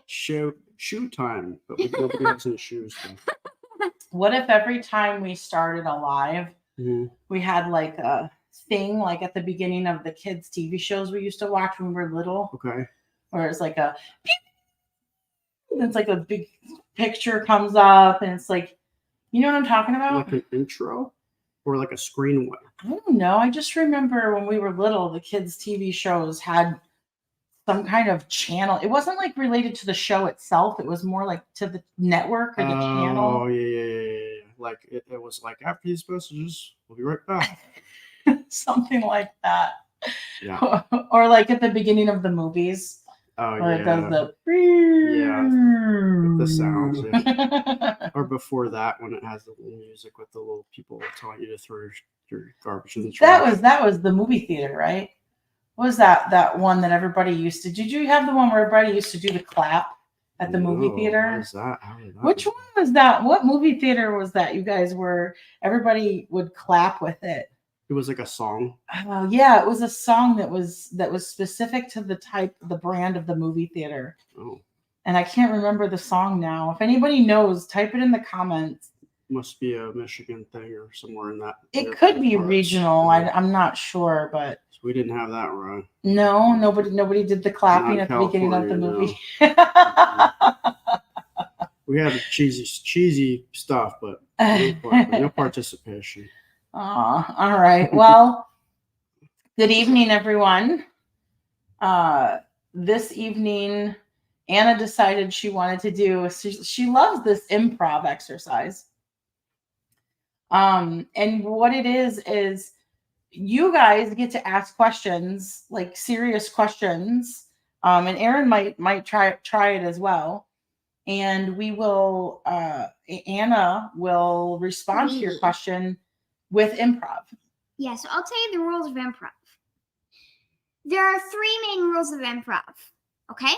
Shoe time, but nobody has any shoes. So. What if every time we started a live, we had like a thing like at the beginning of the kids' TV shows we used to watch when we were little? Okay. Where it's like it's like a big picture comes up and it's like, you know what I'm talking about? Like an intro or like a screen one? I don't know. I just remember when we were little, the kids' TV shows had some kind of channel. It wasn't like related to the show itself. It was more like to the network or the channel. Oh, yeah. Like it was like, after these messages, we'll be right back. Something like that. Yeah. Or like at the beginning of the movies. Oh, where it does the with the sounds. Yeah. Or before that, when it has the little music with the little people telling you to throw your garbage in the trash. That was the movie theater, right? What was that one that everybody used to? Did you have the one where everybody used to do the clap at the movie theater? What is that? Which one was that? What movie theater was that? You guys were everybody would clap with it. It was like a song. Oh yeah, it was a song that was specific to the brand of the movie theater. Oh. And I can't remember the song now. If anybody knows, type it in the comments. Must be a Michigan thing or somewhere in that. It could be regional. I'm not sure, but so we didn't have that right. No, nobody did the clapping at the beginning of the movie. No. We had cheesy stuff, but no participation. All right. Well, good evening, everyone. This evening, Anna decided she wanted to do. She loves this improv exercise. And what it is you guys get to ask questions, like serious questions. And Aaron might try it as well. And we will. Anna will respond to your question with improv. Yeah, so I'll tell you the rules of improv. There are 3 main rules of improv, okay?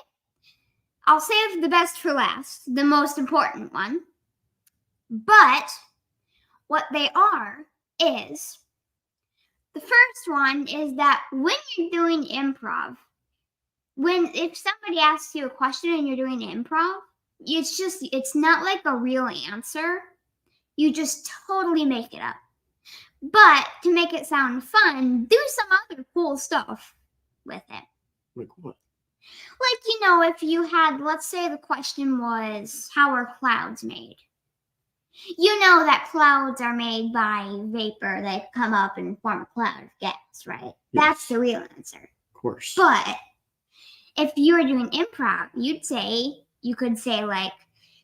I'll save the best for last, the most important one. But what they are is, the first one is that when you're doing improv, if somebody asks you a question and you're doing improv, it's not like a real answer. You just totally make it up. But to make it sound fun, do some other cool stuff with it. Like what? Like, if you had, let's say the question was, how are clouds made? You know that clouds are made by vapor that come up and form a cloud of gas, right? Yes. That's the real answer. Of course. But if you were doing improv, you could say like,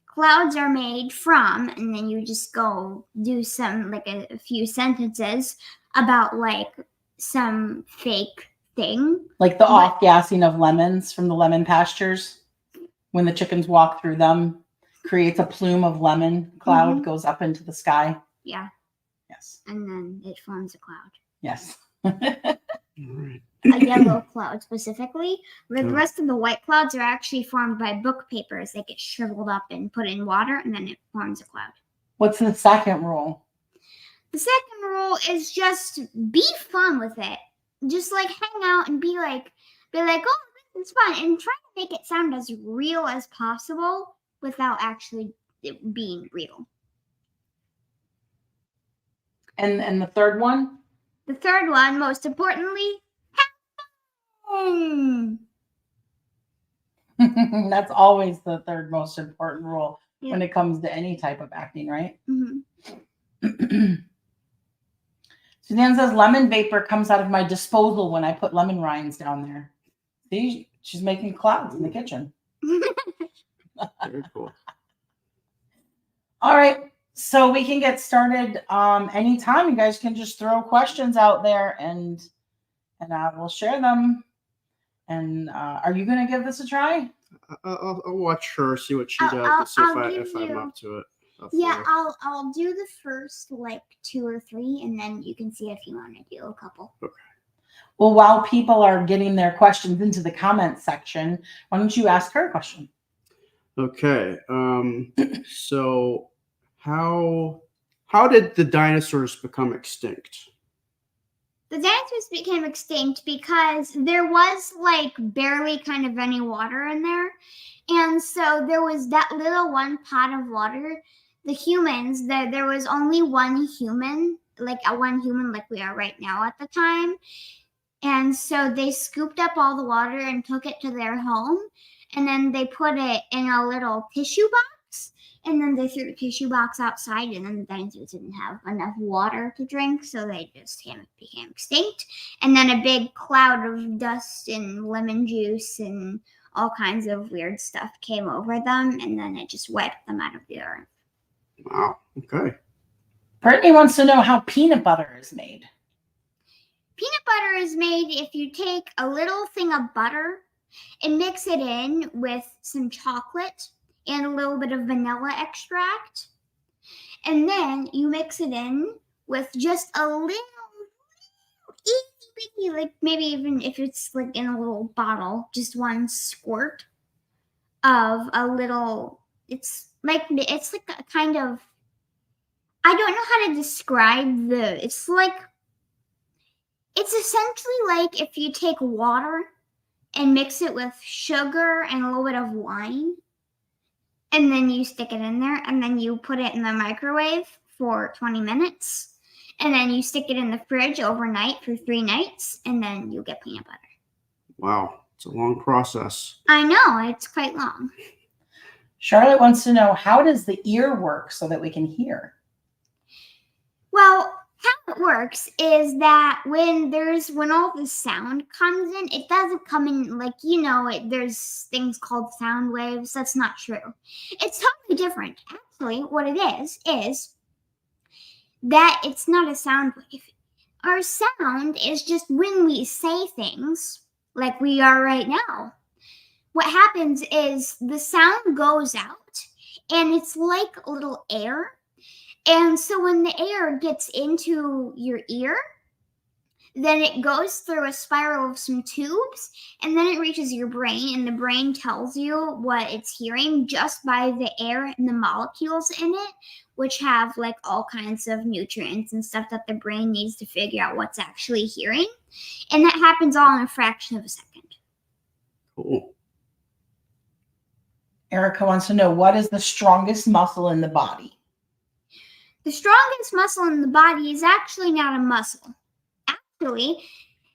clouds are made from, and then you just go do some, like a few sentences about like some fake thing. Like the off-gassing of lemons from the lemon pastures. When the chickens walk through them, creates a plume of lemon cloud, goes up into the sky. Yeah. Yes. And then it forms a cloud. Yes. A yellow cloud specifically, where the rest of the white clouds are actually formed by book papers that get shriveled up and put in water, and then it forms a cloud. What's the second rule? The second rule is just be fun with it. Just like hang out and be like, oh, this is fun, and try to make it sound as real as possible without actually it being real. And the third one? The third one, most importantly, That's always the third most important rule when it comes to any type of acting, right? Mm-hmm. Suzanne says lemon vapor comes out of my disposal when I put lemon rinds down there. See, she's making clouds in the kitchen. Very cool. All right. So we can get started anytime. You guys can just throw questions out there and I will share them. And are you going to give this a try? I'll watch her, see what she does, and see if I'm up to it. Yeah, I'll do the first like 2 or 3, and then you can see if you want to do a couple. Okay. Well, while people are getting their questions into the comments section, why don't you ask her a question? Okay. So how did the dinosaurs become extinct? The dinosaurs became extinct because there was like barely kind of any water in there. And so there was that little one pot of water. The humans, there was only one human like we are right now at the time. And so they scooped up all the water and took it to their home. And then they put it in a little tissue box. And then they threw the tissue box outside. And then the dinosaurs didn't have enough water to drink. So they just became extinct. And then a big cloud of dust and lemon juice and all kinds of weird stuff came over them. And then it just wiped them out of the earth. Wow. Okay. Brittany wants to know how peanut butter is made. Peanut butter is made if you take a little thing of butter and mix it in with some chocolate and a little bit of vanilla extract. And then you mix it in with just a little itty bitty, like maybe even if it's like in a little bottle, just one squirt of a little, it's like a kind of, I don't know how to describe it's essentially like if you take water and mix it with sugar and a little bit of wine, and then you stick it in there, and then you put it in the microwave for 20 minutes, and then you stick it in the fridge overnight for 3 nights, and then you get peanut butter. Wow. It's a long process. I know, it's quite long. Charlotte wants to know, how does the ear work so that we can hear? Well, how it works is that when all the sound comes in, it doesn't come in like, there's things called sound waves. That's not true. It's totally different. Actually, what it is that it's not a sound wave. Our sound is just when we say things like we are right now. What happens is the sound goes out and it's like a little air. And so when the air gets into your ear, then it goes through a spiral of some tubes, and then it reaches your brain, and the brain tells you what it's hearing just by the air and the molecules in it, which have like all kinds of nutrients and stuff that the brain needs to figure out what's actually hearing. And that happens all in a fraction of a second. Cool. Erica wants to know, what is the strongest muscle in the body? The strongest muscle in the body is actually not a muscle. Actually,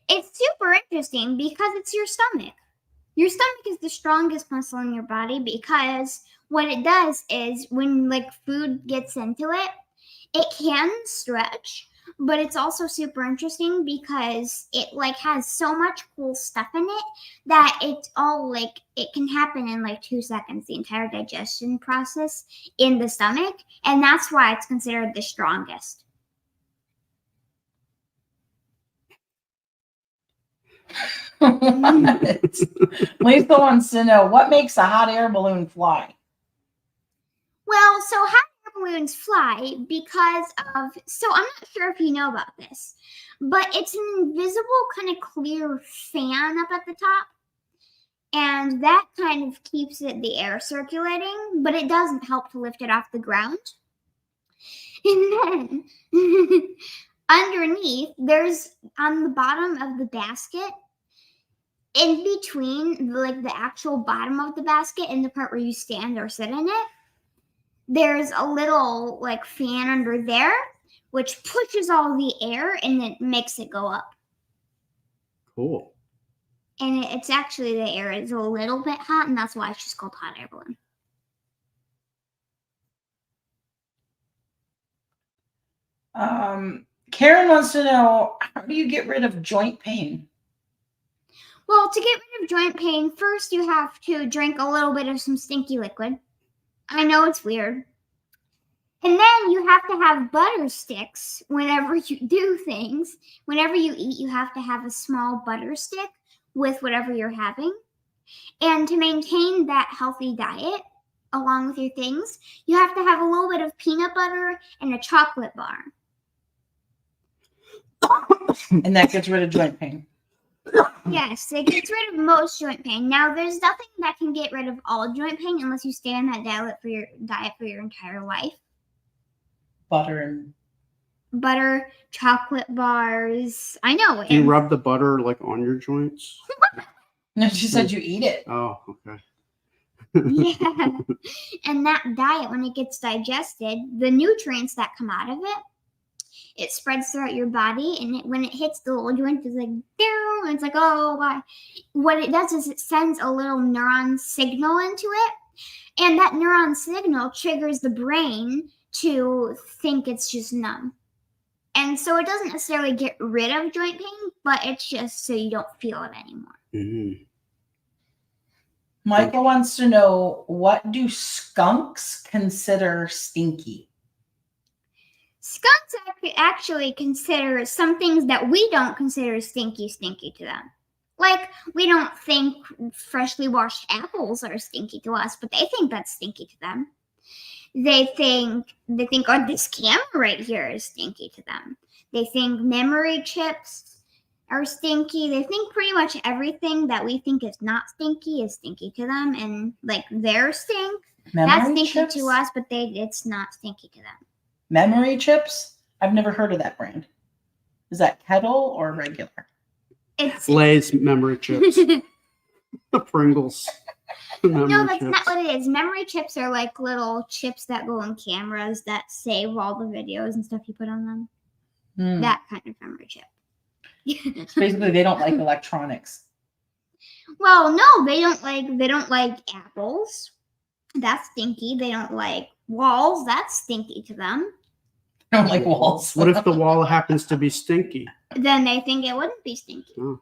it's super interesting because it's your stomach. Your stomach is the strongest muscle in your body because what it does is when like food gets into it, it can stretch, but it's also super interesting because it like has so much cool stuff in it that it's all like it can happen in like 2 seconds, the entire digestion process in the stomach, and that's why it's considered the strongest. Lisa wants to know, what makes a hot air balloon fly? Well, so hot air balloons fly because of, so I'm not sure if you know about this, but it's an invisible kind of clear fan up at the top. And that kind of keeps the air circulating, but it doesn't help to lift it off the ground. And then underneath, there's on the bottom of the basket, in between like the actual bottom of the basket and the part where you stand or sit in it, there's a little like fan under there, which pushes all the air and it makes it go up. Cool. And it's actually, the air is a little bit hot, and that's why it's just called hot air balloon. Karen wants to know, how do you get rid of joint pain? Well, to get rid of joint pain, first you have to drink a little bit of some stinky liquid. I know it's weird. And then you have to have butter sticks whenever you do things. Whenever you eat, you have to have a small butter stick with whatever you're having. And to maintain that healthy diet, along with your things, you have to have a little bit of peanut butter and a chocolate bar. And that gets rid of joint pain. Yes, it gets rid of most joint pain. Now, there's nothing that can get rid of all joint pain unless you stay on that diet for your entire life. Butter and butter chocolate bars. I know. Do you rub the butter like on your joints? No, she said you eat it. Oh, okay. Yeah. And that diet, when it gets digested, the nutrients that come out of it spreads throughout your body, and when it hits the little joint, it's like, down. It's like, oh, why? What it does is it sends a little neuron signal into it, and that neuron signal triggers the brain to think it's just numb. And so it doesn't necessarily get rid of joint pain, but it's just so you don't feel it anymore. Mm-hmm. Michael wants to know, what do skunks consider stinky? Skunks actually consider some things that we don't consider stinky to them. Like, we don't think freshly washed apples are stinky to us, but they think that's stinky to them. They think, oh, this camera right here is stinky to them. They think memory chips are stinky. They think pretty much everything that we think is not stinky is stinky to them, and like their stink, that's stinky chips? to us, but it's not stinky to them. Memory chips? I've never heard of that brand. Is that Kettle or regular? It's Lay's memory chips. The Pringles. No, that's not what it is. Memory chips are like little chips that go in cameras that save all the videos and stuff you put on them. That kind of memory chip. So basically, they don't like electronics. Well, no, they don't like apples. That's stinky. They don't like walls. That's stinky to them. They don't like walls. What if the wall happens to be stinky? Then they think it wouldn't be stinky. Oh.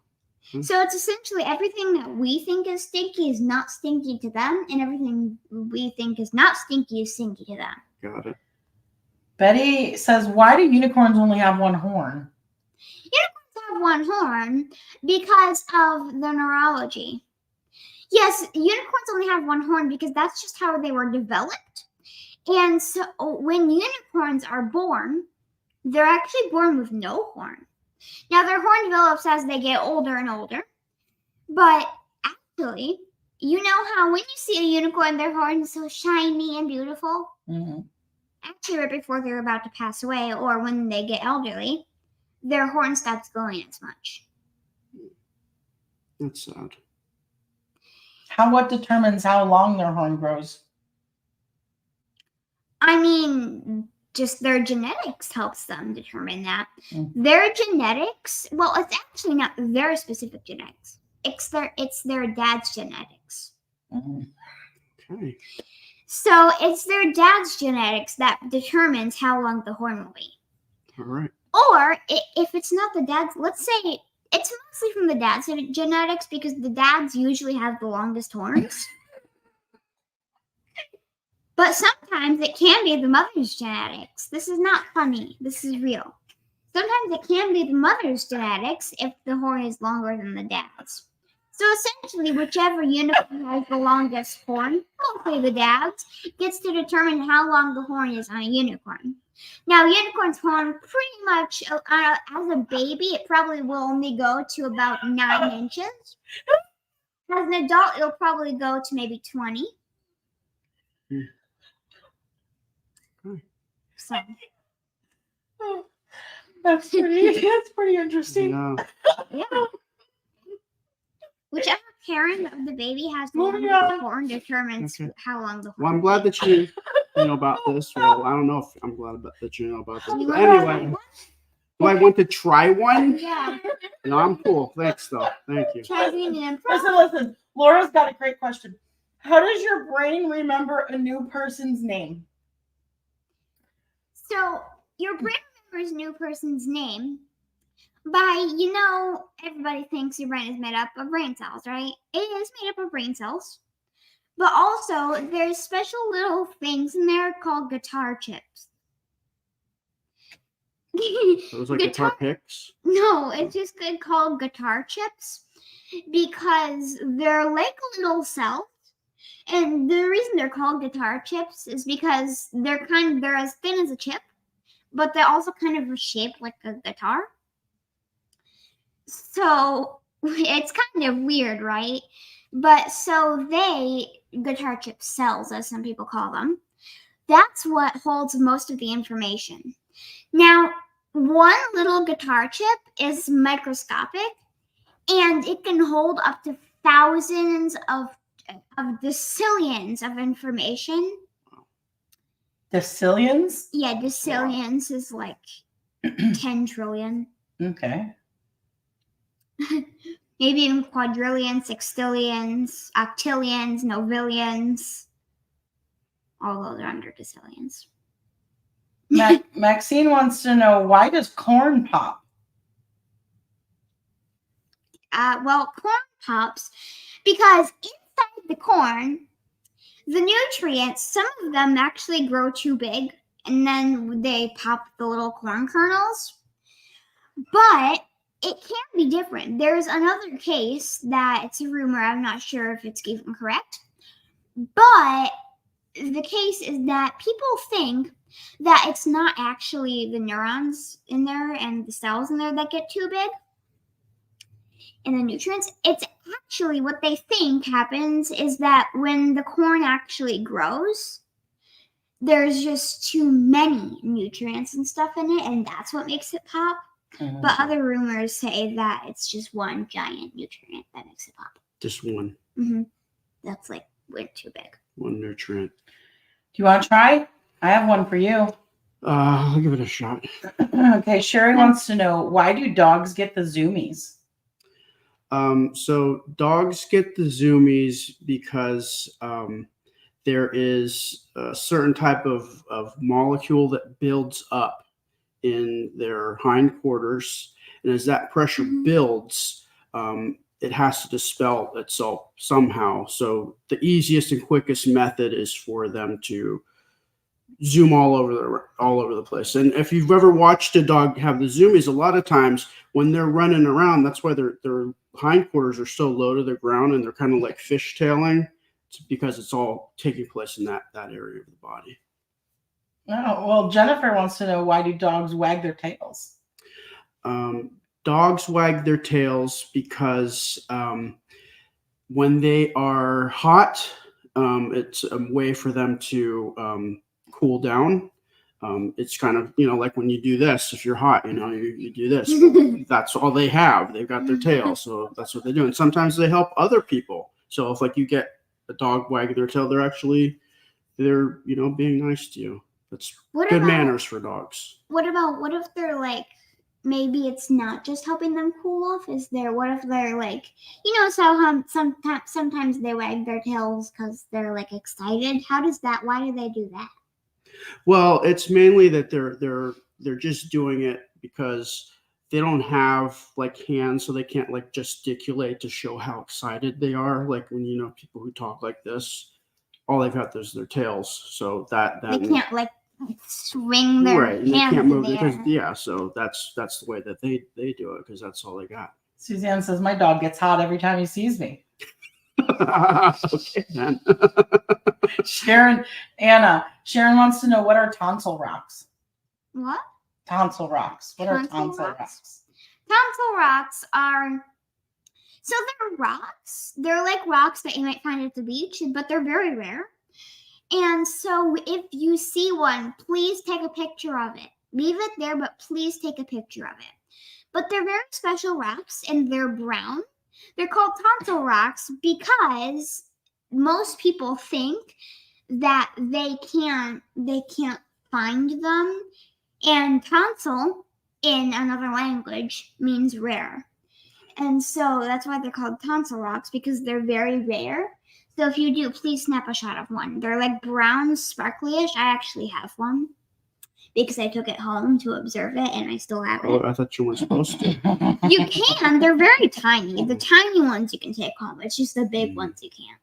So it's essentially everything that we think is stinky is not stinky to them, and everything we think is not stinky is stinky to them. Got it. Betty says, why do unicorns only have one horn? Unicorns have one horn because of the neurology. Yes, unicorns only have one horn because that's just how they were developed. And so when unicorns are born, they're actually born with no horn. Now, their horn develops as they get older and older. But actually, you know how when you see a unicorn, their horn is so shiny and beautiful? Mm-hmm. Actually, right before they're about to pass away or when they get elderly, their horn stops glowing as much. That's sad. What determines how long their horn grows? I mean, just their genetics helps them determine that. Mm-hmm. Their genetics, well, it's actually not their specific genetics. It's their dad's genetics. Mm-hmm. Okay. So it's their dad's genetics that determines how long the horn will be. All right. Or if it's not the dad's, let's say it's mostly from the dad's genetics because the dads usually have the longest horns. But sometimes it can be the mother's genetics. This is not funny. This is real. Sometimes it can be the mother's genetics if the horn is longer than the dad's. So essentially, whichever unicorn has the longest horn, hopefully the dad's, gets to determine how long the horn is on a unicorn. Now, unicorn's horn pretty much, as a baby, it probably will only go to about 9 inches. As an adult, it'll probably go to maybe 20. So. That's pretty interesting. Yeah. Yeah. Whichever parent of the baby has the longest horn determines how long the horn. Well, I'm glad that you know about this. Well, I don't know if I'm glad that you know about this. But anyway, do I want to try one? Yeah. No, I'm cool. Thanks, though. Thank you. Try being an improv. Listen. Laura's got a great question. How does your brain remember a new person's name? So your brain remembers a new person's name by, everybody thinks your brain is made up of brain cells, right? It is made up of brain cells. But also, there's special little things in there called guitar chips. Those like guitar picks? No, it's just called guitar chips because they're like little cells. And the reason they're called guitar chips is because they're as thin as a chip, but they're also kind of shaped like a guitar. So it's kind of weird, right? But so guitar chip cells, as some people call them, that's what holds most of the information. Now, one little guitar chip is microscopic, and it can hold up to thousands of decillions of information. Decillions? Yeah, decillions is like 10 trillion. Okay. Maybe even quadrillions, sextillions, octillions, novillions. All those are under decillions. Maxine wants to know, why does corn pop? Well, corn pops because inside the corn, the nutrients, some of them actually grow too big, and then they pop the little corn kernels. But it can be different. There's another case that it's a rumor. I'm not sure if it's even correct. But the case is that people think that it's not actually the neurons in there and the cells in there that get too big and the nutrients. It's actually what they think happens is that when the corn actually grows, there's just too many nutrients and stuff in it, and that's what makes it pop. Mhm. But other rumors say that it's just one giant nutrient that makes it pop. Just one. That's like way too big. One nutrient. Do you want to try? I have one for you. I'll give it a shot. Okay, Sherry wants to know, why do dogs get the zoomies? So dogs get the zoomies because there is a certain type of molecule that builds up in their hindquarters, and as that pressure builds, it has to dispel itself somehow. So the easiest and quickest method is for them to zoom all over the place. And if you've ever watched a dog have the zoomies, a lot of times when they're running around, that's why their hindquarters are so low to the ground and they're kind of like fishtailing. It's because it's all taking place in that area of the body. Oh, well, Jennifer wants to know, why do dogs wag their tails? Dogs wag their tails because when they are hot, it's a way for them to cool down. It's kind of, like when you do this, if you're hot, you do this. That's all they have. They've got their tail. So that's what they do. And sometimes they help other people. So if like you get a dog wagging their tail, they're being nice to you. That's good manners for dogs. What if they're like, maybe it's not just helping them cool off? What if they're like, so sometimes they wag their tails because they're like excited? Why do they do that? Well, it's mainly that they're just doing it because they don't have like hands, so they can't like gesticulate to show how excited they are. Like when people who talk like this, all they've got is their tails. So that they can't like swing their hands they can't move in the air. Yeah. So that's the way that they do it, because that's all they got. Suzanne says, my dog gets hot every time he sees me. Okay, then. Sharon wants to know, what are tonsil rocks? What? Tonsil rocks. What are tonsil rocks? Tonsil rocks are, so they're rocks. They're like rocks that you might find at the beach, but they're very rare. And so if you see one, please take a picture of it. Leave it there, but please take a picture of it. But they're very special rocks, and they're brown. They're called tonsil rocks because most people think that they can't find them. And tonsil in another language means rare. And so that's why they're called tonsil rocks, because they're very rare. So if you do, please snap a shot of one. They're like brown, sparkly-ish. I actually have one because I took it home to observe it, and I still have it. Oh, I thought you weren't supposed to. You can. They're very tiny. The tiny ones you can take home. It's just the big ones you can't.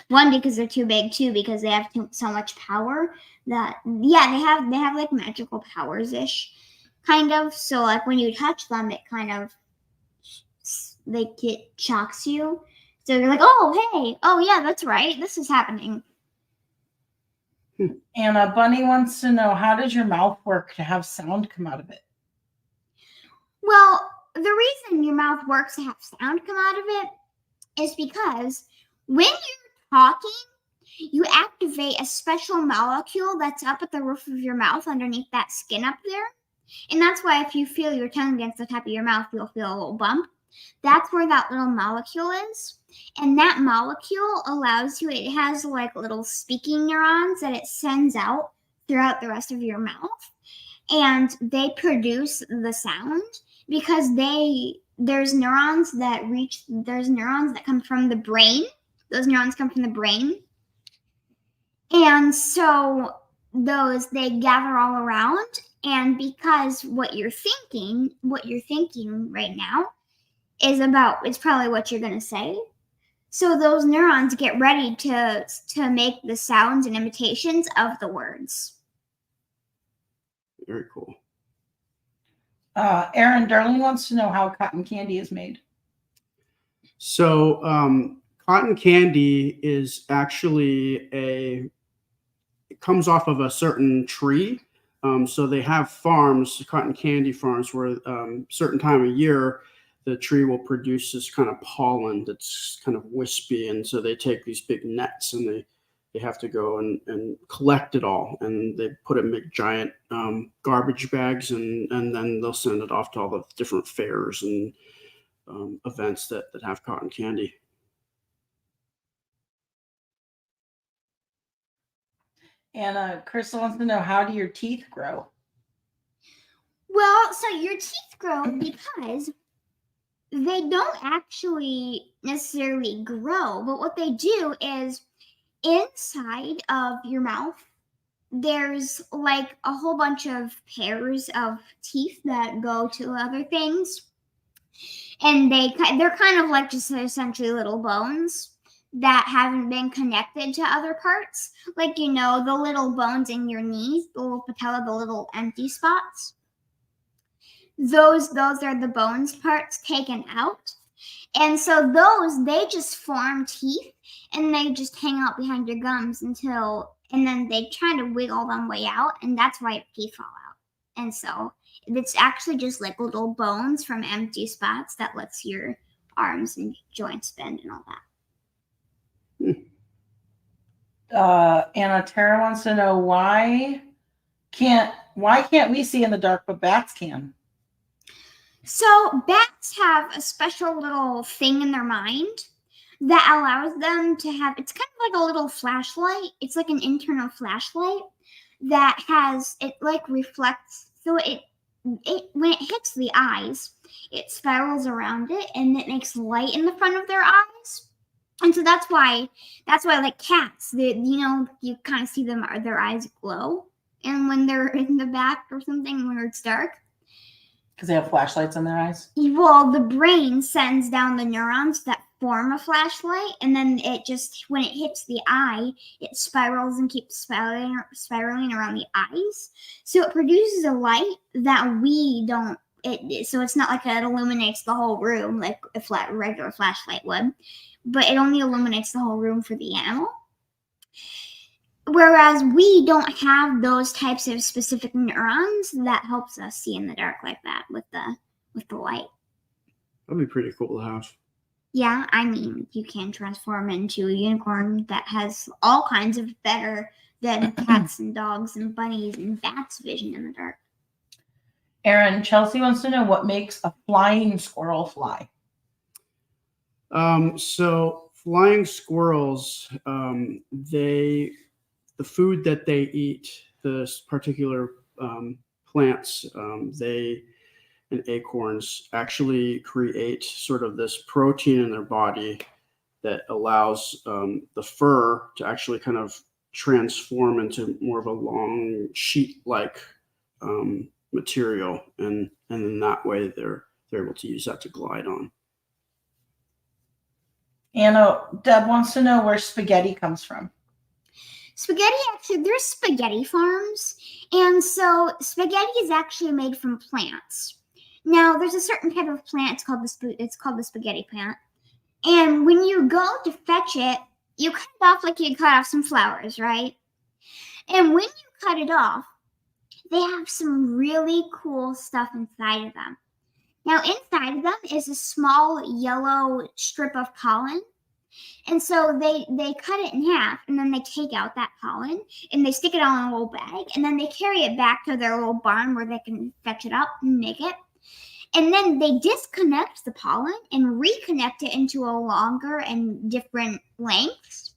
One, because they're too big. Two, because they have so much power that, yeah, they have like magical powers-ish, kind of. So like when you touch them, it kind of, like it shocks you. So you're like, oh, hey, oh yeah, that's right. This is happening. Anna Bunny wants to know, how does your mouth work to have sound come out of it? Well, the reason your mouth works to have sound come out of it is because when you're talking, you activate a special molecule that's up at the roof of your mouth underneath that skin up there. And that's why if you feel your tongue against the top of your mouth, you'll feel a little bump. That's where that little molecule is. And that molecule allows you, it has like little speaking neurons that it sends out throughout the rest of your mouth. And they produce the sound because there's neurons that come from the brain. Those neurons come from the brain. And so they gather all around. And because what you're thinking right now is probably what you're going to say. So those neurons get ready to make the sounds and imitations of the words. Very cool. Aaron, Darlene wants to know how cotton candy is made. So cotton candy is actually it comes off of a certain tree. So they have farms, cotton candy farms, where certain time of year, the tree will produce this kind of pollen that's kind of wispy. And so they take these big nets and they have to go and collect it all. And they put it in big giant garbage bags and then they'll send it off to all the different fairs and events that have cotton candy. And Crystal wants to know, how do your teeth grow? Well, so your teeth grow because they don't actually necessarily grow, but what they do is inside of your mouth, there's like a whole bunch of pairs of teeth that go to other things. And they're kind of like just essentially little bones that haven't been connected to other parts. Like, the little bones in your knees, the little patella, the little empty spots. Those are the bones parts taken out. And so they just form teeth and they just hang out behind your gums and then they try to wiggle them way out, and that's why your teeth fall out. And so it's actually just like little bones from empty spots that lets your arms and joints bend and all that. Anna Tara wants to know, why can't we see in the dark, but bats can? So bats have a special little thing in their mind that allows them to have, it's kind of like a little flashlight. It's like an internal flashlight that it like reflects. So it when it hits the eyes, it spirals around it and it makes light in the front of their eyes. And so that's why like cats, you kind of see their eyes glow, and when they're in the back or something, when it's dark. Because they have flashlights in their eyes? Well, the brain sends down the neurons that form a flashlight, and then when it hits the eye, it spirals and keeps spiraling around the eyes. So it produces a light that we don't, so it's not like it illuminates the whole room like a regular flashlight would, but it only illuminates the whole room for the animal. Whereas we don't have those types of specific neurons that helps us see in the dark like that with the light. That'd be pretty cool to have. Yeah, I mean, you can transform into a unicorn that has all kinds of better than cats and dogs and bunnies and bats vision in the dark. Aaron, Chelsea wants to know, what makes a flying squirrel fly? So flying squirrels, the food that they eat, the particular plants, and acorns actually create sort of this protein in their body that allows the fur to actually kind of transform into more of a long sheet-like material, and in that way they're able to use that to glide on. Anna, Deb wants to know where spaghetti comes from. Spaghetti, actually, there's spaghetti farms, and so spaghetti is actually made from plants. Now, there's a certain type of plant, it's called the spaghetti plant, and when you go to fetch it, you cut it off like you cut off some flowers, right? And when you cut it off, they have some really cool stuff inside of them. Now, inside of them is a small yellow strip of pollen, And so they cut it in half, and then they take out that pollen, and they stick it all in a little bag, and then they carry it back to their little barn where they can fetch it up and make it. And then they disconnect the pollen and reconnect it into a longer and different lengths.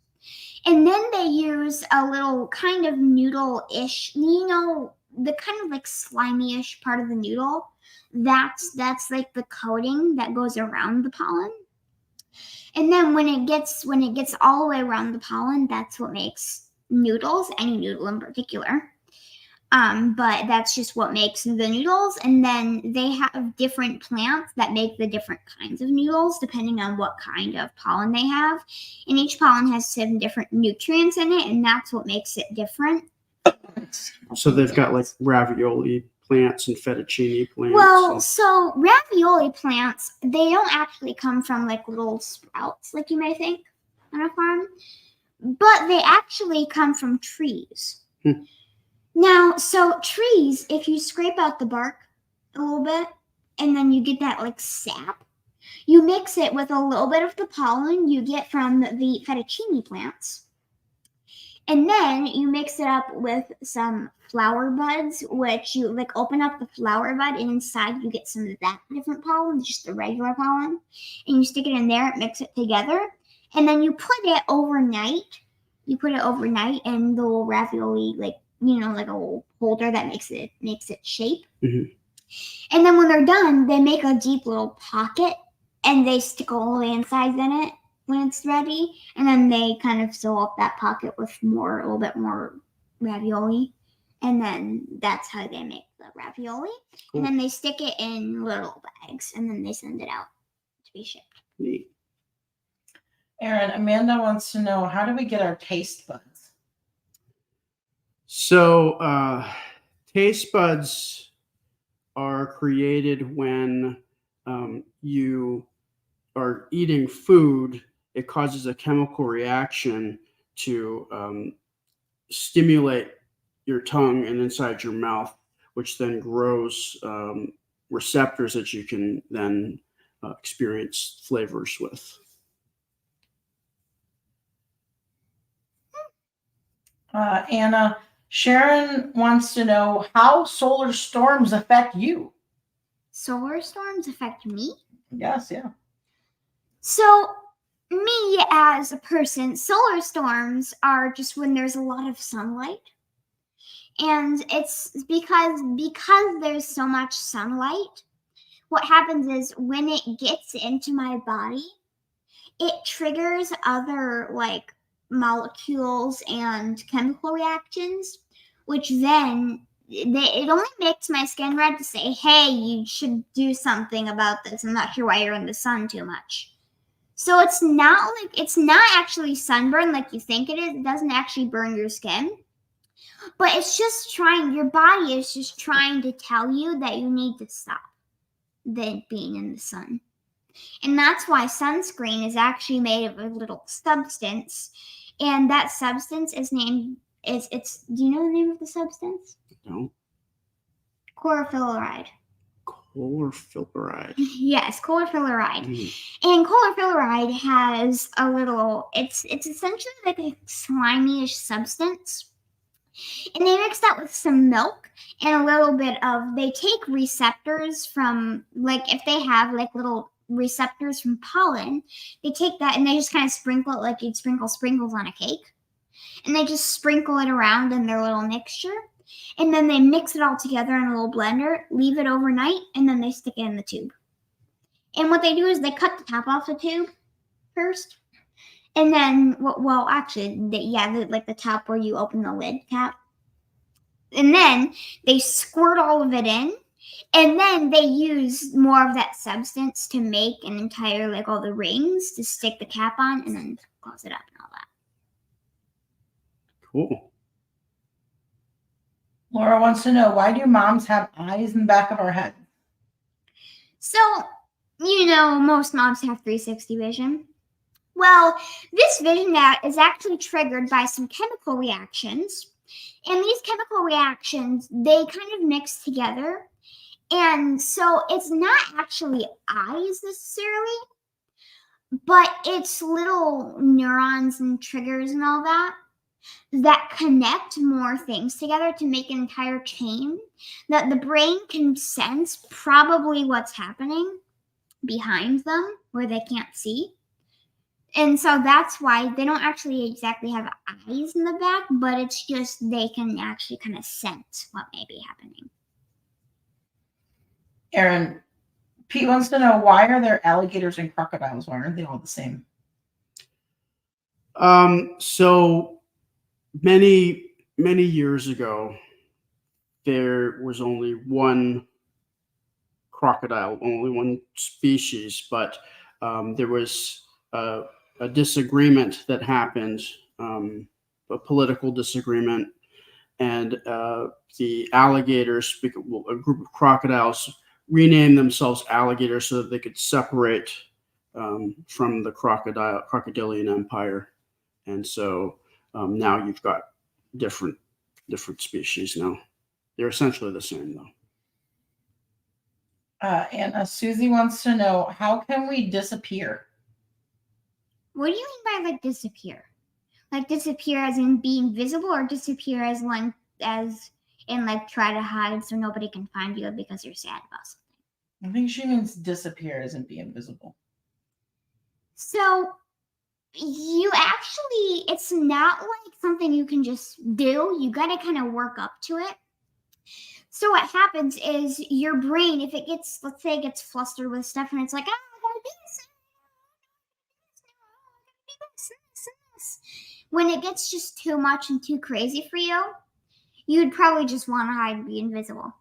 And then they use a little kind of noodle-ish, the kind of like slimy-ish part of the noodle. That's like the coating that goes around the pollen. And then when it gets all the way around the pollen, that's what makes noodles, any noodle in particular. But that's just what makes the noodles. And then they have different plants that make the different kinds of noodles depending on what kind of pollen they have. And each pollen has some different nutrients in it, and that's what makes it different. So they've got like ravioli plants and fettuccine plants. Well, so ravioli plants, they don't actually come from like little sprouts like you may think on a farm, but they actually come from trees. Now, so trees, if you scrape out the bark a little bit and then you get that like sap, you mix it with a little bit of the pollen you get from the fettuccine plants. And then you mix it up with some flower buds, which you like open up the flower bud, and inside you get some of that different pollen, just the regular pollen. And you stick it in there, mix it together, and then you put it overnight. You put it overnight in the little ravioli, like a little holder that makes it shape. Mm-hmm. And then when they're done, they make a deep little pocket, and they stick all the insides in it when it's ready, and then they kind of sew up that pocket with a little bit more ravioli, and then that's how they make the ravioli. Cool. And then they stick it in little bags, and then they send it out to be shipped. Neat. Aaron, Amanda wants to know, how do we get our taste buds? So taste buds are created when you are eating food. It causes a chemical reaction to stimulate your tongue and inside your mouth, which then grows receptors that you can then experience flavors with. Anna, Sharon wants to know how solar storms affect you. Solar storms affect me? Yes, yeah. So, me as a person, solar storms are just when there's a lot of sunlight. And it's because there's so much sunlight, what happens is when it gets into my body, it triggers other like molecules and chemical reactions, which then it only makes my skin red to say, hey, you should do something about this. I'm not sure why you're in the sun too much. So it's not actually sunburn like you think it is. It doesn't actually burn your skin. But it's just your body is just trying to tell you that you need to stop being in the sun. And that's why sunscreen is actually made of a little substance. And that substance is do you know the name of the substance? No. Chlorofluoride. Chlorofluoride. Yes, chlorofluoride. And chlorofluoride has it's essentially like a slimy-ish substance. And they mix that with some milk and a little bit they take receptors from, like if they have like little receptors from pollen, they take that and they just kind of sprinkle it like you'd sprinkle sprinkles on a cake. And they just sprinkle it around in their little mixture. And then they mix it all together in a little blender, leave it overnight, and then they stick it in the tube. And what they do is they cut the top off the tube first. And then, like the top where you open the lid cap. And then they squirt all of it in. And then they use more of that substance to make an entire, like all the rings to stick the cap on and then close it up and all that. Cool. Laura wants to know, why do moms have eyes in the back of our head? So, most moms have 360 vision. Well, this vision is actually triggered by some chemical reactions. And these chemical reactions, they kind of mix together. And so it's not actually eyes necessarily. but it's little neurons and triggers and all that connect more things together to make an entire chain that the brain can sense probably what's happening behind them where they can't see. And so that's why they don't actually exactly have eyes in the back, but it's just they can actually kind of sense what may be happening. Aaron, Pete wants to know, why are there alligators and crocodiles? Why aren't they all the same? So many years ago, there was only one crocodile, only one species, but there was a disagreement that happened, a political disagreement, and the alligators, a group of crocodiles, renamed themselves alligators so that they could separate from the crocodilian empire, and so now you've got different species now. They're essentially the same though. And Susie wants to know, how can we disappear? What do you mean by like disappear? Like disappear as in be invisible, or disappear as in like try to hide so nobody can find you because you're sad about something? I think she means disappear as in be invisible. So you actually, it's not like something you can just do. You got to kind of work up to it. So what happens is your brain, if it gets, let's say it gets flustered with stuff and it's like, I gotta do this. When it gets just too much and too crazy for you, you'd probably just want to hide and be invisible.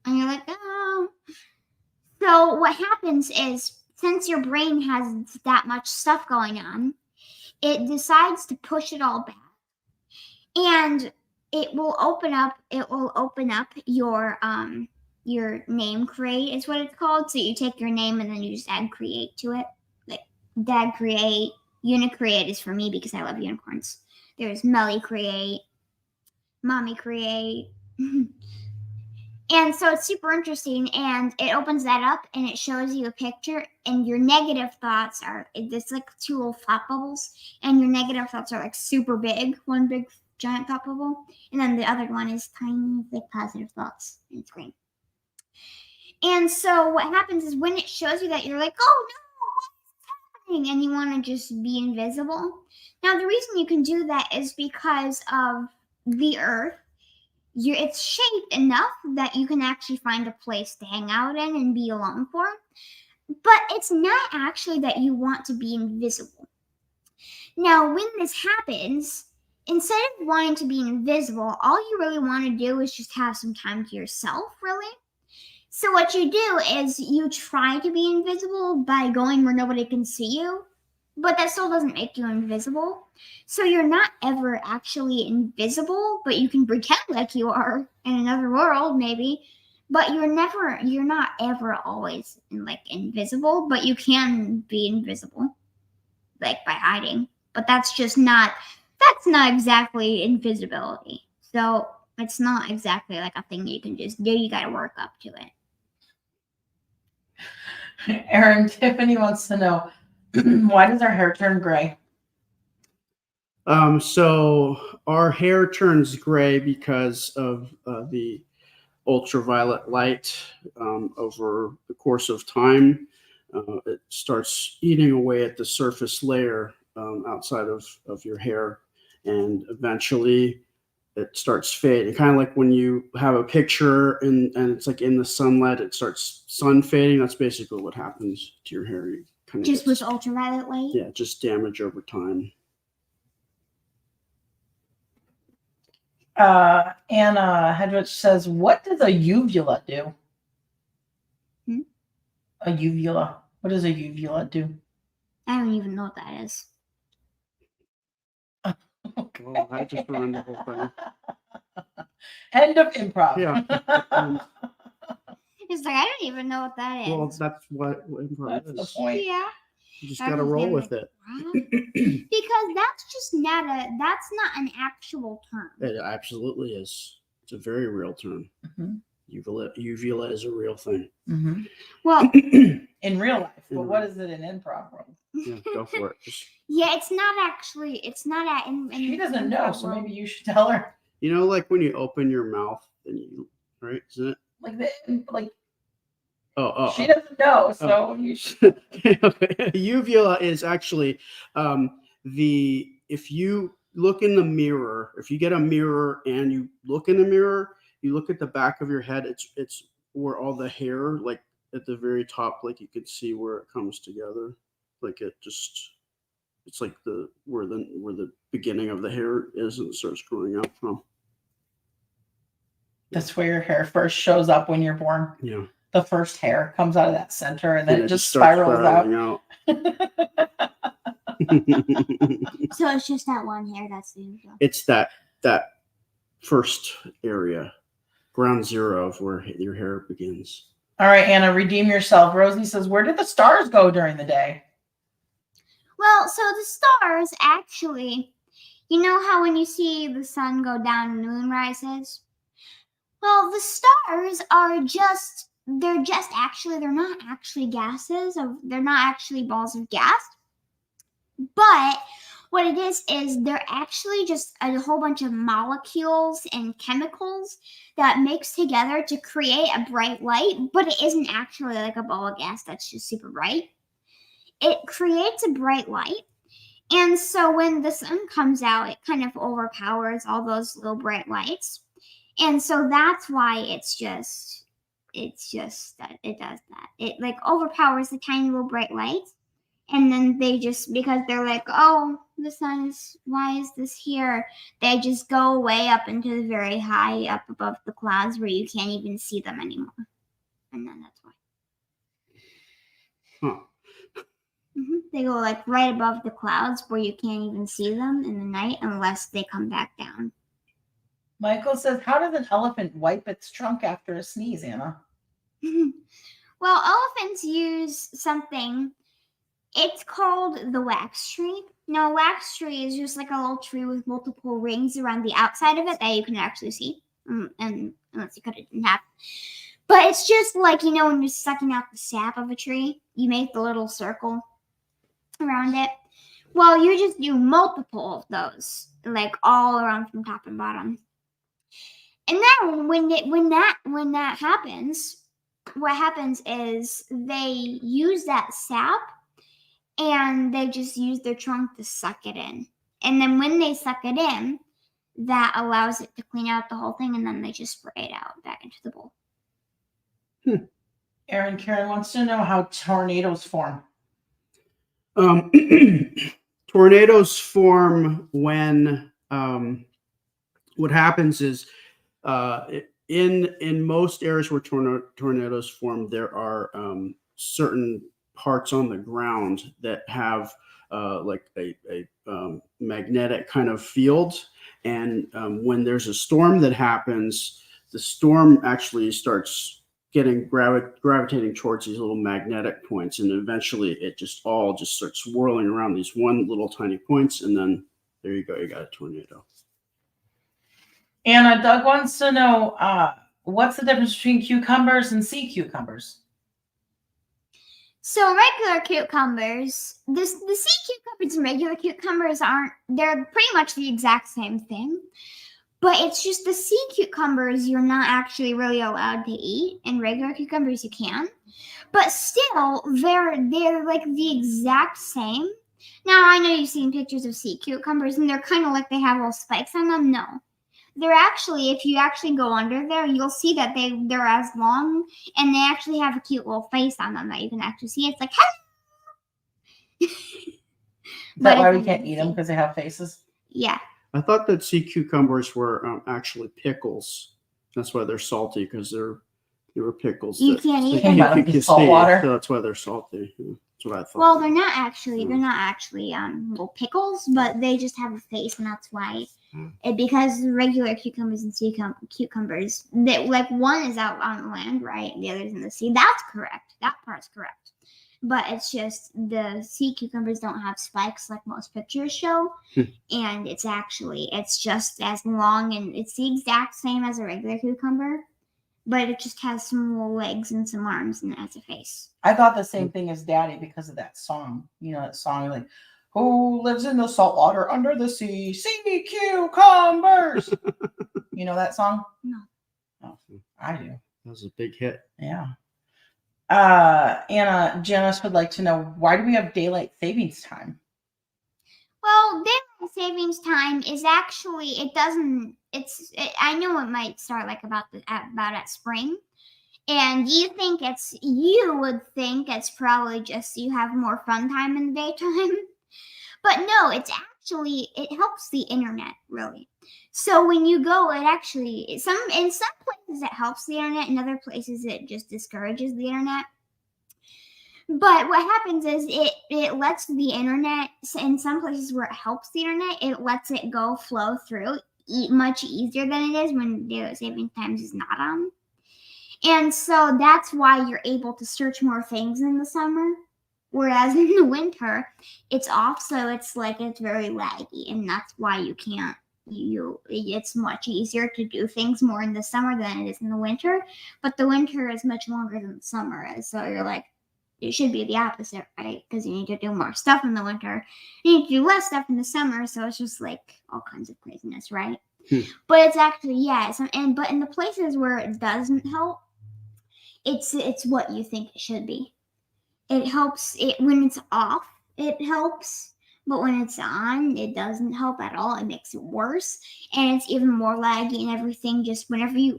And you're like, oh. So what happens is, since your brain has that much stuff going on, it decides to push it all back. And it will open up your name create is what it's called. So you take your name and then you just add create to it. Like dad create, unicreate is for me because I love unicorns. There's Melly create, mommy create. And so it's super interesting, and it opens that up and it shows you a picture, and your negative thoughts are, it's like two little thought bubbles, and your negative thoughts are like super big, one big giant thought bubble, and then the other one is tiny, like positive thoughts, and it's green. And so what happens is when it shows you that, you're like, oh no, what's happening? And you want to just be invisible. Now, the reason you can do that is because of the earth. It's shaped enough that you can actually find a place to hang out in and be alone for. But it's not actually that you want to be invisible. Now, when this happens, instead of wanting to be invisible, all you really want to do is just have some time to yourself, really. So what you do is you try to be invisible by going where nobody can see you, but that still doesn't make you invisible. So you're not ever actually invisible, but you can pretend like you are in another world, maybe. But you're not ever always invisible, but you can be invisible, like by hiding. But that's not exactly invisibility. So it's not exactly like a thing you can just do. You got to work up to it. Aaron, Tiffany wants to know, why does our hair turn gray? So our hair turns gray because of the ultraviolet light over the course of time. It starts eating away at the surface layer outside of your hair, and eventually it starts fading. Kind of like when you have a picture and it's like in the sunlight, it starts sun fading. That's basically what happens to your hair. You kind of just with ultraviolet light? Yeah, just damage over time. Anna Hedrich says, what does a uvula do? A uvula. What does a uvula do? I don't even know what that is. Okay. Well, I just ruined the whole thing. End of improv. Yeah. It's like, I don't even know what that is. Well, that's what improv That's is. the point. Yeah. You just gotta roll with it. Because that's not an actual term. It absolutely is. It's a very real term. Mm-hmm. uvula is a real thing. Mm-hmm. Well, In real life, but what is it in improv world? Yeah, go for it. yeah, it's not actually. It's not at. She doesn't know, so world. maybe you should tell her. You know, like when you open your mouth and you, right? Isn't it? Like Oh, she doesn't know, so you should. Uvula is actually if you look in the mirror, if you get a mirror and you look in the mirror, you look at the back of your head, it's where all the hair, like at the very top, like you can see where it comes together. Like it's like where the beginning of the hair is and it starts growing out from. That's where your hair first shows up when you're born. Yeah. The first hair comes out of that center and then it just starts spirals out. spiraling So it's just that one hair that's the uvula. It's that first area, ground zero of where your hair begins. All right, Anna, redeem yourself. Rosie says, where did the stars go during the day? Well, so the stars actually, you know how when you see the sun go down and the moon rises? Well, the stars are they're not actually gases, they're not actually balls of gas. But what it is they're actually just a whole bunch of molecules and chemicals that mix together to create a bright light, but it isn't actually like a ball of gas that's just super bright. It creates a bright light. And so when the sun comes out, it kind of overpowers all those little bright lights. And so that's why it's just that it does that. It like overpowers the tiny little bright lights. And then they just, because they're like, oh, the sun is, why is this here? They just go way up into the very high up above the clouds where you can't even see them anymore. And then that's why. Huh. They go like right above the clouds where you can't even see them in the night unless they come back down. Michael says, how does an elephant wipe its trunk after a sneeze, Anna? Well, elephants use something. It's called the wax tree. Now, a wax tree is just like a little tree with multiple rings around the outside of it that you can actually see, and unless you cut it in half. But it's just like, you know, when you're sucking out the sap of a tree, you make the little circle around it. Well, you just do multiple of those, like all around from top and bottom. And then when that happens, what happens is they use that sap and they just use their trunk to suck it in. And then when they suck it in, that allows it to clean out the whole thing, and then they just spray it out back into the bowl. Karen wants to know how tornadoes form. Tornadoes form when what happens is in most areas where tornadoes form, there are certain parts on the ground that have like a magnetic kind of field, and when there's a storm that happens, the storm actually starts getting gravitating towards these little magnetic points, and eventually it just starts swirling around these one little tiny points, and then there you go, you got a tornado. Anna, Doug wants to know what's the difference between cucumbers and sea cucumbers? So regular cucumbers, the sea cucumbers and regular cucumbers they're pretty much the exact same thing. But it's just the sea cucumbers you're not actually really allowed to eat, and regular cucumbers you can. But still, they're like the exact same. Now, I know you've seen pictures of sea cucumbers, and they're kind of like they have little spikes on them. No. They're actually, if you actually go under there, you'll see that they're as long, and they actually have a cute little face on them that you can actually see. It's like, hello! Is that why we can't eat them, because they have faces? Yeah. I thought that sea cucumbers were actually pickles. That's why they're salty, because they were pickles. You can't eat them. You Salt see, water. so that's why they're salty. That's what I thought. Well, they're not actually little pickles, but they just have a face, and that's why. Because regular cucumbers and sea cucumbers, like one is out on the land, right? The other's in the sea. That's correct. That part's correct. But it's just the sea cucumbers don't have spikes like most pictures show, and it's just as long, and it's the exact same as a regular cucumber, but it just has some little legs and some arms and it has a face. I thought the same thing as Daddy because of that song. You know, that song like, who lives in the salt water under the sea? Sea cucumbers. You know that song? No. Oh, I do. That was a big hit. Yeah. Anna, Janice would like to know, why do we have daylight savings time? Well, daylight savings time is actually I know it might start like about at spring, and you would think it's probably just you have more fun time in the daytime, but no, it helps the internet really. So when you go, it actually in some places it helps the internet, in other places it just discourages the internet. But what happens is it lets the internet, in some places where it helps the internet, it lets it flow through much easier than it is when daylight saving times is not on. And so that's why you're able to search more things in the summer. Whereas in the winter, it's off, so it's very laggy, and that's why you can't. It's much easier to do things more in the summer than it is in the winter. But the winter is much longer than the summer is, so you're like, it should be the opposite, right? Because you need to do more stuff in the winter. You need to do less stuff in the summer, so it's just like all kinds of craziness, right? But it's actually, but in the places where it doesn't help, it's what you think it should be. It helps when it's off, it helps. But when it's on, it doesn't help at all. It makes it worse. And it's even more laggy and everything. Just whenever you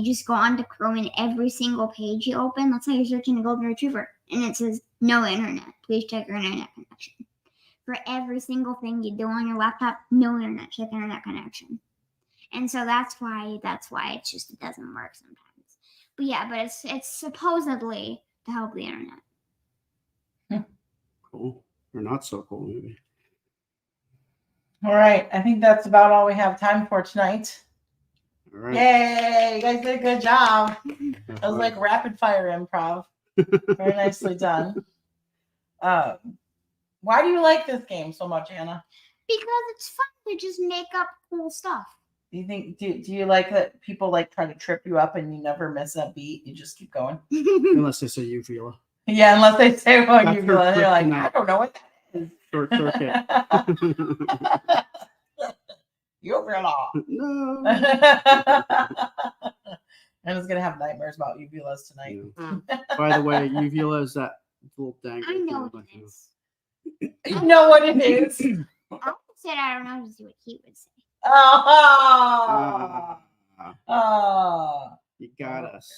just go on to Chrome and every single page you open, let's say you're searching a golden retriever and it says no internet. Please check your internet connection. For every single thing you do on your laptop, no internet, check internet connection. And so that's why it doesn't work sometimes. But yeah, but it's supposedly to help the internet. Cool. Or not so cool, maybe. All right. I think that's about all we have time for tonight. All right. Yay. You guys did a good job. That was like rapid fire improv. Very nicely done. Why do you like this game so much, Anna? Because it's fun to just make up cool stuff. Do you think do you like that people try to trip you up and you never miss a beat? You just keep going? Unless they say uvula. Yeah, unless they say uvula. That's You're like, I don't know what that is. Short circuit. Uvula. No. Anna's gonna have nightmares about uvulas tonight. Yeah. By the way, uvula is that little dangly. I know what it is. You know what it is. I said I don't know to see what he would say. Oh, You got us.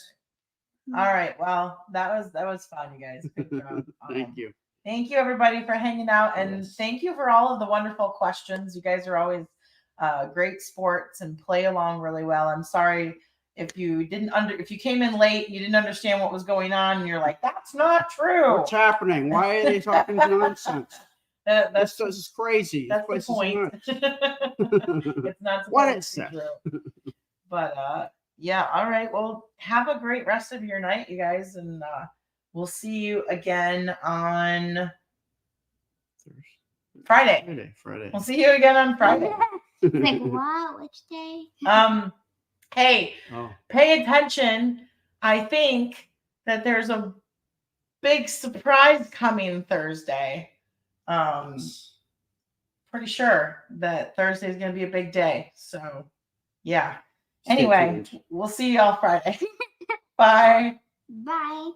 All right. Well, that was fun, you guys. Good job. Thank you. Thank you, everybody, for hanging out, and thank you for all of the wonderful questions. You guys are always great sports and play along really well. I'm sorry if you came in late, you didn't understand what was going on, and you're like, "That's not true. What's happening? Why are they talking nonsense? This is crazy. That's the point. It's not What is supposed to be that? true. But yeah, all right. Well, have a great rest of your night, you guys, and we'll see you again on Friday. Friday. We'll see you again on Friday. Like what? Which day? Hey, pay attention. I think that there's a big surprise coming Thursday. Pretty sure that Thursday is going to be a big day. So, yeah. Anyway, we'll see y'all Friday. Bye. Bye.